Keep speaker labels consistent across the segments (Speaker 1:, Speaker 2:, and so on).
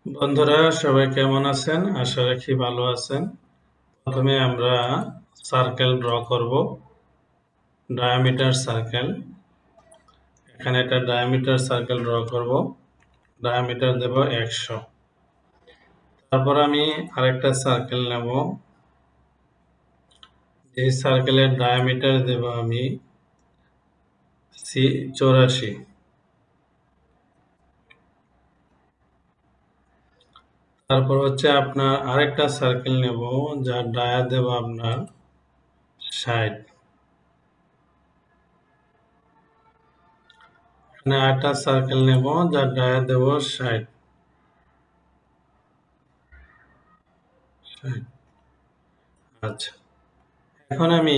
Speaker 1: বন্ধুরা সবাই কেমন আছেন? আশা রাখি ভালো আছেন। প্রথমে আমরা সার্কেল ড্র করব। Diameter circle. এখানে একটা ডায়ামিটার সার্কেল ড্র করব। ডায়ামিটার দেব 100। তারপর আমি আরেকটা সার্কেল নেব। এই সার্কেলের ডায়ামিটার দেব আমি 84। তারপর হচ্ছে আপনার আরেকটা সার্কেল নেব, যার ডায়া দেব আপনার 60। এখানে আরেকটা সার্কেল নেব, যার ডায়া দেব 60। আচ্ছা, এখন আমি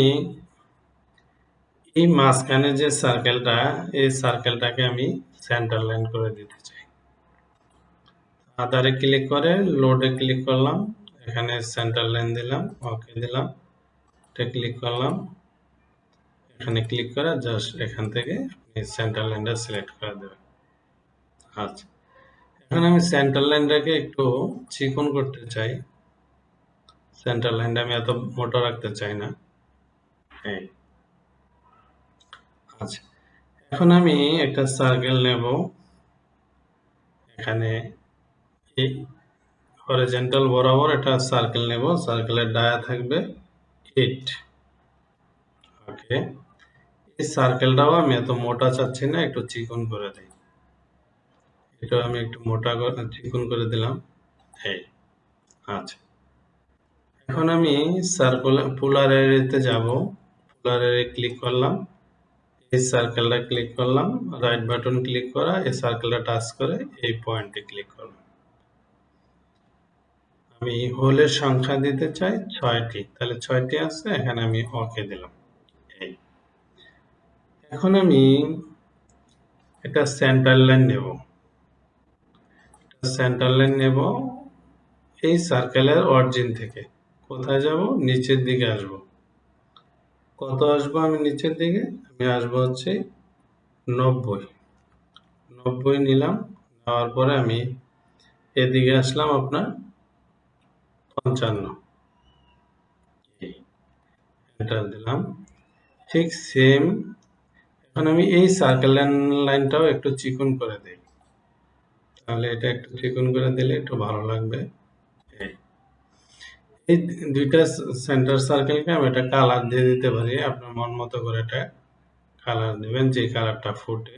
Speaker 1: এই মাঝখানে যে সার্কেলটা, এই সার্কেলটাকে আমি সেন্টার লাইন করে দিতে চাই। আধারে ক্লিক করে লোডে ক্লিক করলাম, এখানে সেন্টার লাইন দিলাম, ওকে দিলাম, এটা ক্লিক করলাম, এখানে ক্লিক করে জাস্ট এখান থেকে আপনি সেন্টার লাইনটা সিলেক্ট করে দেবেন। আচ্ছা, এখন আমি সেন্টার লাইনটাকে একটু চিকন করতে চাই। সেন্টার লাইনটা আমি এত মোটা রাখতে চাই না। এই আচ্ছা, এখন আমি একটা সার্কেল নেব। এখানে এই হরিজন্টাল বরাবর একটা সার্কেল নেব। সার্কেলের ডায়া থাকবে 8। ওকে, এই সার্কেলটাও আমি এত মোটা চাচ্ছি না, একটু চিকন করে দিই। এটা আমি একটু মোটা করে চিকন করে দিলাম। এই আচ্ছা, এখন আমি সার্কুলার পোলার এরিয়াতে যাব। পোলার এরিয়া ক্লিক করলাম, এই সার্কেলটা ক্লিক করলাম, রাইট বাটন ক্লিক করা, এই সার্কেলটা টাচ করে এই পয়েন্টে ক্লিক করলাম। আমি হোলের সংখ্যা দিতে চাই 6টি, তাহলে 6টি আছে, এখানে আমি ওকে দিলাম। এই এখন আমি একটা সেন্টার লাইন নেব। সেন্টার লাইন নেব এই সার্কেলের অরিজিন থেকে। কোথায় যাব? নিচের দিকে আসব। কত আসবো আমি নিচের দিকে? আমি আসবো হচ্ছে 90। 90 নিলাম, নেওয়ার পরে আমি এদিকে আসলাম আপনার 55। এন্টার দিলাম। ঠিক সেম, এখন আমি এই সার্কেল লাইনটাও একটু চিকন করে দিই। তাহলে এটা একটু চিকন করে দিলে একটু ভালো লাগবে। এই দুইটা সেন্টার সার্কেলকে আমি একটা কালার দিয়ে দিতে পারি। আপনার মন মতো করে একটা কালার দিবেন, যে কালারটা ফুটে।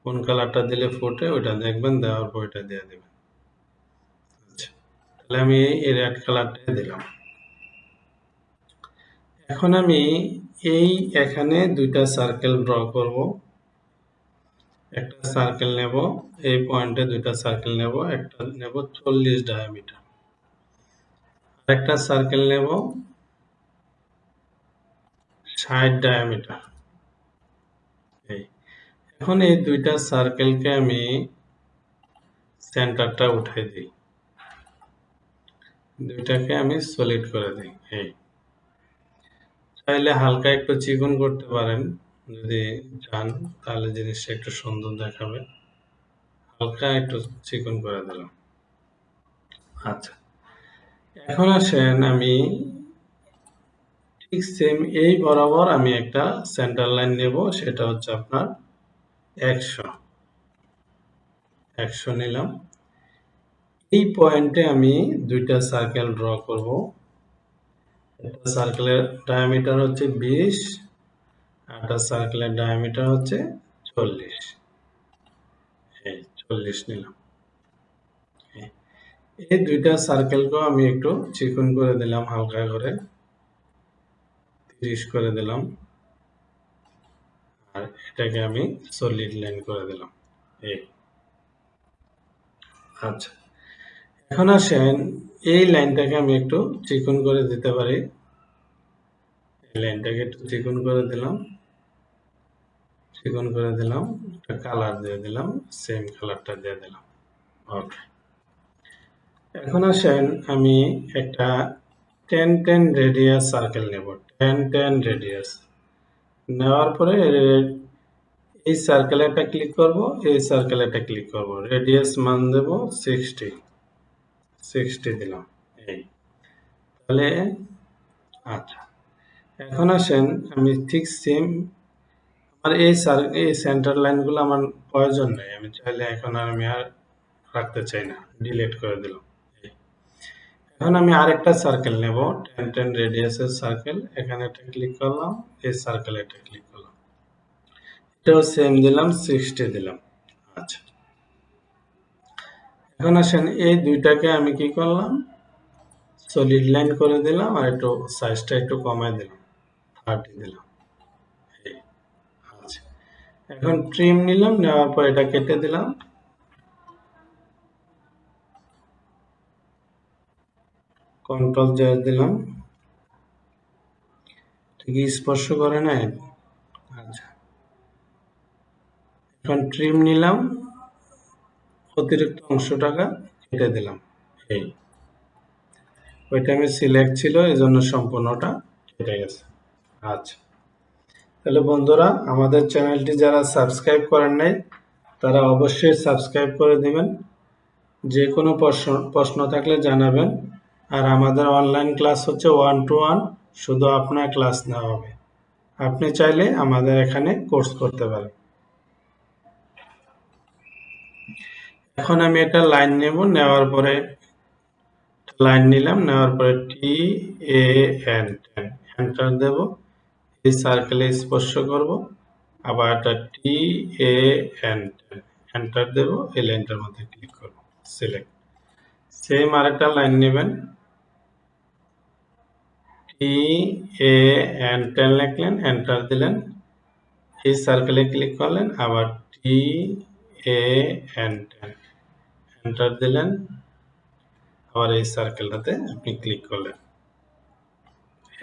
Speaker 1: কোন কালারটা দিলে ফুটে ওইটা দেখবেন, দেওয়ার পর ওইটা দিয়ে দেবেন। আচ্ছা, তাহলে আমি এই রেড কালারটা দিলাম। এখন আমি এই এখানে দুইটা সার্কেল ড্র করব। একটা সার্কেল নেব, এই পয়েন্টে দুইটা সার্কেল নেব, একটা নেব 40 ডায়ামিটার, আরেকটা সার্কেল নেব 60 ডায়ামিটার। এই এখন এই দুইটা সার্কেলকে আমি সেন্টারটা উঠাই দিই, দুইটাকে আমি সলিড করে দিই। এই চাইলে হালকা একটু চিকন করতে পারেন, যদি চান, তাহলে জিনিসটা একটু সুন্দর দেখাবে। হালকা একটু চিকন করে দিলাম। আচ্ছা, এখন আসেন আমি ঠিক সেম এই বরাবর আমি একটা সেন্টার লাইন নেব, সেটা হচ্ছে আপনার 100। 100 নিলাম। এই পয়েন্টে আমি দুইটা সার্কেল ড্র করব। একটা সার্কেলের ডায়ামিটার হচ্ছে 20, একটা সার্কেলের ডায়ামিটার হচ্ছে 40। এই 40 নিলাম। এই দুইটা সার্কেলকেও আমি একটু চিকন করে দিলাম, হালকা করে 30 করে দিলাম, আর এটাকে আমি সলিড লাইন করে দিলাম। এই আচ্ছা, এখন আসেন এই লাইনটাকে আমি একটু চিকন করে দিতে পারি। এই লাইনটাকে একটু চিকন করে দিলাম, চিকন করে দিলাম, একটা কালার দিয়ে দিলাম, সেম কালারটা দিয়ে দিলাম। ওকে, এখন আসেন আমি একটা 10 রেডিয়াস সার্কেল নেব। 10 রেডিয়াস নেওয়ার পরে এই সার্কেলে একটা ক্লিক করব, এই সার্কেলে একটা ক্লিক করব, রেডিয়াস মান দেব 60 দিলাম। এই তাহলে আচ্ছা, এখন আসেন আমি ঠিক সেম, আর এই সেন্টার লাইনগুলো আমার প্রয়োজন নেই, আমি চাইলে এখন আর রাখতে চাই না, ডিলিট করে দিলাম। এখন আমি আরেকটা সার্কেল নেব, 10 রেডিয়াসের সার্কেল, এখানে একটা ক্লিক করলাম, এই সার্কেলে একটা ক্লিক করলাম, এটাও সেম দিলাম, 60 দিলাম। আচ্ছা, এখন আসেন এই দুইটাকে আমি কি করলাম, সলিড লাইন করে দিলাম, আর একটু সাইজটা একটু কমায় দিলাম, 30 দিলাম। আচ্ছা, এখন ট্রিম নিলাম, নেওয়ার পর এটা কেটে দিলাম, কন্ট্রোল জেড দিলাম, ঠিক স্পর্শ করে নাই। আচ্ছা, এখন ট্রিম নিলাম, অতিরিক্ত অংশটাকে কেটে দিলাম। এই ওইটা আমি সিলেক্ট ছিল, এই জন্য সম্পূর্ণটা কেটে গেছে। আচ্ছা, তাহলে বন্ধুরা, আমাদের চ্যানেলটি যারা সাবস্ক্রাইব করেন নাই তারা অবশ্যই সাবস্ক্রাইব করে দিবেন। যে কোনো প্রশ্ন থাকলে জানাবেন। আর আমাদের অনলাইন ক্লাস হচ্ছে 1-to-1, শুধু আপনার ক্লাস নেওয়া হবে। আপনি চাইলে আমাদের এখানে কোর্স করতে পারেন। এখন আমি একটা লাইন নেব, নেওয়ার পরে লাইন নিলাম, নেওয়ার পরে TAN এন্টার দেব, এই সার্কেলে স্পর্শ করব, আবার একটা TAN এন্টার দেব, এই লাইনটার মধ্যে ক্লিক করব, সিলেক্ট। সেম আরেকটা লাইন নেবেন, TAN লিখলেন, এন্টার দিলেন, এই সার্কেলে ক্লিক করলেন, আবার TAN এন্টার দিলেন, আবার এই সার্কেলটাতে আপনি ক্লিক করলেন।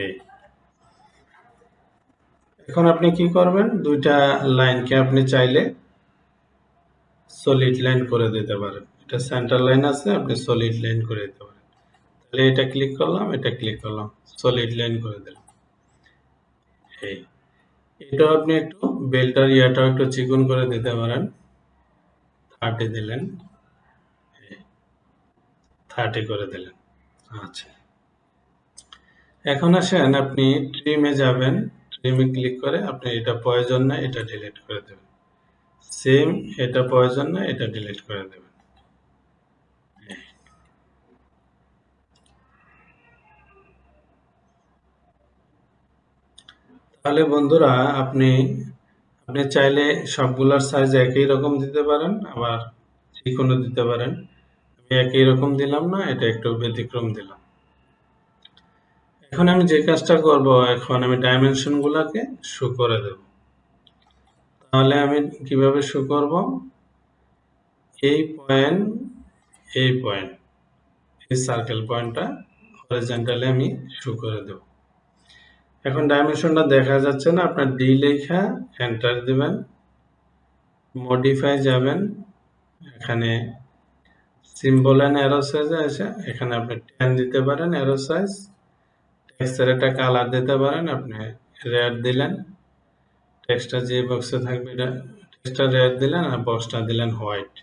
Speaker 1: এই এখন আপনি কি করবেন, দুইটা লাইনকে আপনি চাইলে সলিড লাইন করে দিতে পারেন। এটা সেন্টার লাইন আছে, আপনি সলিড লাইন করে দিতে পারেন। তাহলে এটা ক্লিক করলাম, এটা ক্লিক করলাম, সলিড লাইন করে দিলাম। এই এটাও আপনি একটু বেলটার ইয়াটাও একটু চিকন করে দিতে পারেন, 30 দিলেন, 30 করে দিলেন। আচ্ছা, এখন আসেন আপনি ট্রিমে যাবেন, ট্রিমে ক্লিক করে আপনি এটা প্রয়োজন না, এটা ডিলিট করে দেবেন। সেম, এটা প্রয়োজন না, এটা ডিলিট করে দেবেন। তাহলে বন্ধুরা, আপনি আপনি চাইলে সবগুলার সাইজ একই রকম দিতে পারেন, আবার যেকোনো দিতে পারেন। আমি একই রকম দিলাম না, এটা একটু ব্যতিক্রম দিলাম। এখন আমি যে কাজটা করব, এখন আমি ডাইমেনশন গুলাকে শো করে দেব। তাহলে আমি কিভাবে শো করব, এই পয়েন্ট, এই পয়েন্ট, এই সার্কেল পয়েন্টটা হরিজন্টালি আমি শো করে দেব। এখন ডাইমেনশনটা দেখা যাচ্ছে না, আপনার ডি লেখা এন্টার দিবেন, মডিফাই যাবেন, এখানে সিম্বল এন্ড অ্যারো সাইজে আছে, এখানে আপনি 10 দিতে পারেন অ্যারো সাইজ, টেক্সটের একটা কালার দিতে পারেন, আপনি রেড দিলেন, টেক্সটটা যে বক্সে থাকবে এটা টেক্সটটা রেড দিলেন, আর বক্সটা দিলেন হোয়াইট,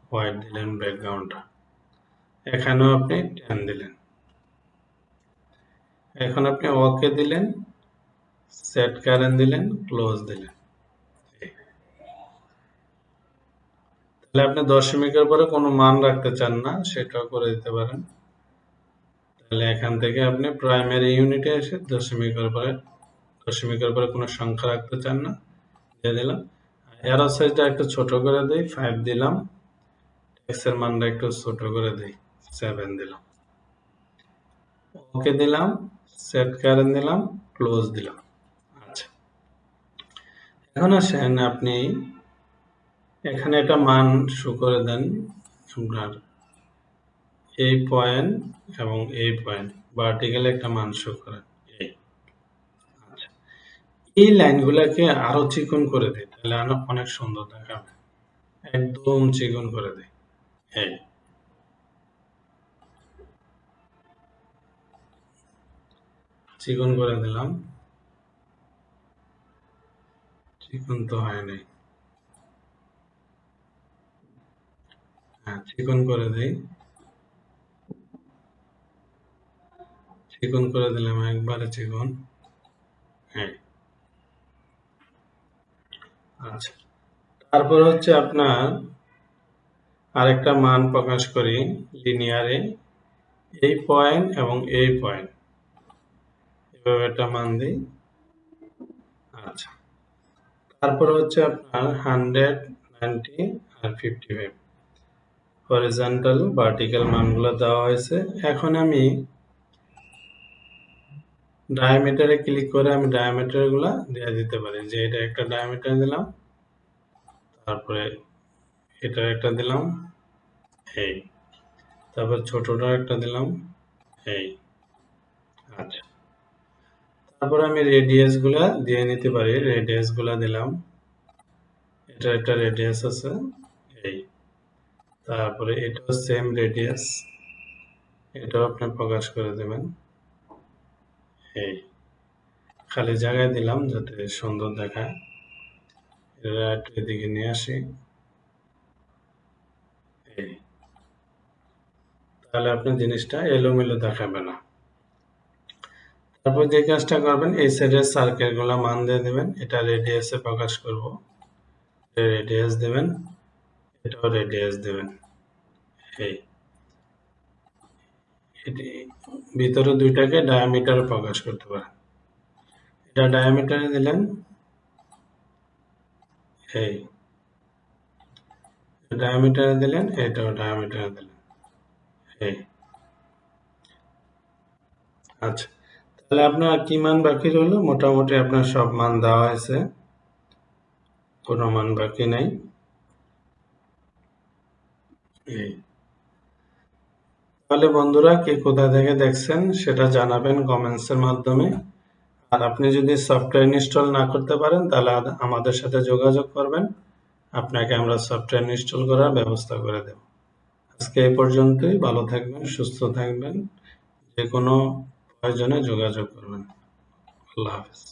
Speaker 1: হোয়াইট দিলেন ব্যাকগ্রাউন্ডটা, এখানেও আপনি 10 দিলেন। এখন আপনি ওকে দিলেন, সেট কারেন্ট দিলেন, ক্লোজ দিলেন। তাহলে আপনি দশমিকের পরে কোনো মান রাখতে চান না, সেটাও করে দিতে পারেন। তাহলে এখান থেকে আপনি প্রাইমারি ইউনিটে এসে দশমিকের পরে কোনো সংখ্যা রাখতে চান না, দিয়ে দিলাম। অ্যারো সাইজটা একটু ছোট করে দিই, 5 দিলাম, এক্স এর মানটা একটু ছোট করে দিই, 7 দিলাম, ওকে দিলাম, সেট কারেন্ট দিলাম, ক্লোজ দিলাম। আচ্ছা, এখন আসেন আপনি এখানে একটা মান শো করে দেন, আপনার এই পয়েন্ট এবং এই পয়েন্ট ভার্টিক্যালি একটা মান শো করেন। এই আচ্ছা, এই লাইনগুলোকে আরো চিকন করে দিই, তাহলে আরো অনেক সুন্দর দেখাবে। একদম চিকন করে দিই, এই চিকন করে দিলাম, চিকন তো হয় নাই। হ্যাঁ, চিকন করে দেই। চিকন করে দিলাম, একবারে চিকন। হ্যাঁ, আচ্ছা। তারপর হচ্ছে আপনার আরেকটা মান প্রকাশ করি লিনিয়ারে, এই পয়েন্ট এবং এই পয়েন্ট, এভাবে একটা মান দিই। আচ্ছা, তারপর হচ্ছে আপনার 100, 90 আর 55 হরিজন্টাল ভার্টিক্যাল মানগুলো দেওয়া হয়েছে। এখন আমি ডায়ামিটারে ক্লিক করে আমি ডায়ামিটার গুলা দিয়ে দিতে পারি, যে এটা একটা ডায়ামিটার দিলাম, তারপরে এটা একটা দিলাম, এই, তারপর ছোটটা একটা দিলাম, এই। আচ্ছা, তারপর আমি রেডিয়াস গুলা দিয়ে নিতে পারি, রেডিয়াস গুলা দিলাম, এটা একটা রেডিয়াস আছে, এই। তারপরে এটাও সেম রেডিয়াস, এটাও আপনি প্রকাশ করে দেবেন, এই। খালি জায়গায় দিলাম যাতে সুন্দর দেখায়। এটা একটু এদিকে নিয়ে আসি, এই। তাহলে আপনার জিনিসটা এলোমেলো দেখাবে না। তারপর যে কাজটা করবেন, এই সাইডের সার্কেল গুলা মান দিয়ে দেবেন, এটা রেডিয়াসে প্রকাশ করব, রেডিয়াস দেবেন, এটাও রেডিয়াস দেবেন, এই। এটি ভিতরে দুইটাকে ডায়ামিটারে প্রকাশ করতে পারেন, এটা ডায়ামিটারে দিলেন, এই। ডায়ামিটারে দিলেন, এটাও ডায়ামিটারে দিলেন, এই। আচ্ছা, তাহলে আপনার কি মান বাকি রইল? মোটামুটি আপনার সব মান দেওয়া হয়েছে, কোনো মান বাকি নাই, এই। তাহলে বন্ধুরা, কে কোথা থেকে দেখছেন সেটা জানাবেন কমেন্টসের মাধ্যমে। আর আপনি যদি সফটওয়্যার ইনস্টল না করতে পারেন তাহলে আমাদের সাথে যোগাযোগ করবেন, আপনাকে আমরা সফটওয়্যার ইনস্টল করার ব্যবস্থা করে দেব। আজকে এই পর্যন্তই, ভালো থাকবেন, সুস্থ থাকবেন, যে কোনো প্রয়োজনে যোগাযোগ করবেন। আল্লাহ হাফেজ।